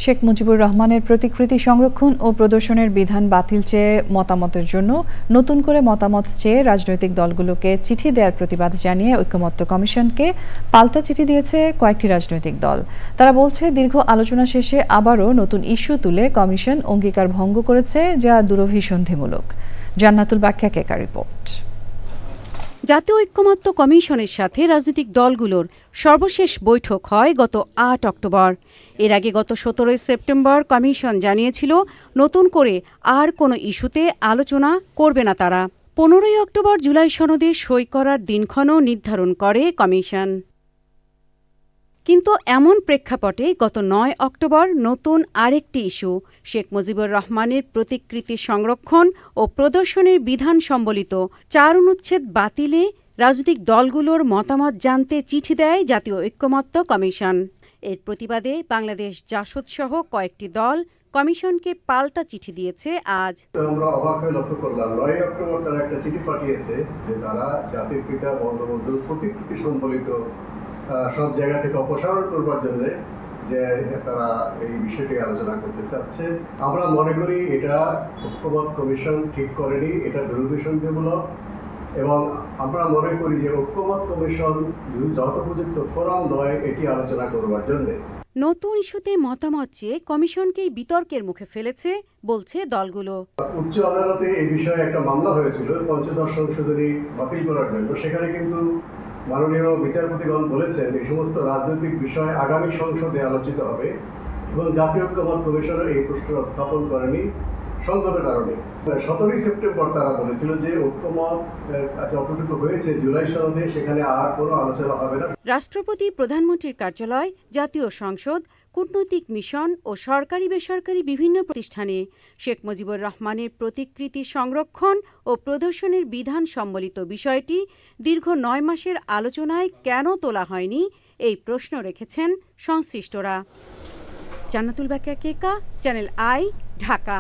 শেখ মুজিবুর রহমানের প্রতিকৃতি সংরক্ষণ ও প্রদর্শনের বিধান বাতিল চেয়ে মতামতের জন্য নতুন করে মতামত চেয়ে রাজনৈতিক দলগুলোকে চিঠি দেওয়ার প্রতিবাদ জানিয়ে ঐকমত্য কমিশনকে পাল্টা চিঠি দিয়েছে কয়েকটি রাজনৈতিক দল। তারা বলছে, দীর্ঘ আলোচনা শেষে আবারও নতুন ইস্যু তুলে কমিশন অঙ্গীকার ভঙ্গ করেছে, যা দুরভিসন্ধিমূলক। জান্নাতুল বাকিয়া কেকা রিপোর্ট। জাতীয় ঐকমত্য কমিশনের সাথে রাজনৈতিক দলগুলোর সর্বশেষ বৈঠক হয় গত ৮ অক্টোবর। এর আগে গত ১৭ সেপ্টেম্বর কমিশন জানিয়েছিল নতুন করে আর কোনো ইস্যুতে আলোচনা করবে না তারা। ১৫ অক্টোবর জুলাই সনদে সই করার দিনক্ষণও নির্ধারণ করে কমিশন। কিন্তু এমন প্রেক্ষাপটে গত ৯ অক্টোবর নতুন আরেকটি ইস্যু, শেখ মুজিবুর রহমানের প্রতিকৃতি সংরক্ষণ ও প্রদর্শনের বিধান সম্বলিত ৪ অনুচ্ছেদ বাতিলে রাজনৈতিক দলগুলোর মতামত জানতে চিঠি দেয় জাতীয় ঐকমত্য কমিশন। এর প্রতিবাদে বাংলাদেশ জাসদ সহ কয়েকটি দল কমিশনকে পাল্টা চিঠি দিয়েছে। আজ আমরা অবাক হয়ে লক্ষ্য করলাম ৯ অক্টোবর তারা একটা চিঠি পাঠিয়েছে যে তারা জাতির পিতা বঙ্গবন্ধুর প্রতিকৃতি সম্বলিত সব জায়গা থেকে অপসারণ করবার জন্য যে তারা এই বিষয়টি আলোচনা করতে চাচ্ছে। আমরা মনে করি এটা ঐকমত্য কমিশন ঠিক করেনি, এটা দুরভিসন্ধিমূলক, এবং আমরা মনে করি যে ঐকমত্য কমিশন যথোপযুক্ত ফোরাম নয় এটি আলোচনা করবার জন্য। নতুন ইস্যুতে মতামত চেয়ে কমিশনকেই বিতর্কের মুখে ফেলেছে বলছে দলগুলো। উচ্চ আদালতে এই বিষয়ে একটা মামলা হয়েছিল পঞ্চদশ সংশোধনী বাতিল করার জন্য। সেখানে কিন্তু মাননীয় বিচারপতিগণ বলেছেন এই সমস্ত রাজনৈতিক বিষয় আগামী সংসদে আলোচিত হবে, এবং জাতীয় ঐকমত্য কমিশনের এই প্রশ্ন উত্থাপন করেনি সঙ্গত কারণে। ১৭ সেপ্টেম্বর তারা বলেছিল যে ঐকমত যতটুকু হয়েছে জুলাই সনদে সেখানে আর কোনো আলোচনা হবে না। রাষ্ট্রপতি, প্রধানমন্ত্রীর কার্যালয়, জাতীয় সংসদ, কূটনৈতিক মিশন ও সরকারি বেসরকারি বিভিন্ন প্রতিষ্ঠানে শেখ মুজিবুর রহমানের প্রতিকৃতি সংরক্ষণ ও প্রদর্শনের বিধান সম্বলিত বিষয়টি দীর্ঘ ৯ মাসের আলোচনায় কেন তোলা হয়নি, এই প্রশ্ন রেখেছেন সংশ্লিষ্টরা। জান্নাতুল বাকিয়া কেকা, চ্যানেল আই, ঢাকা।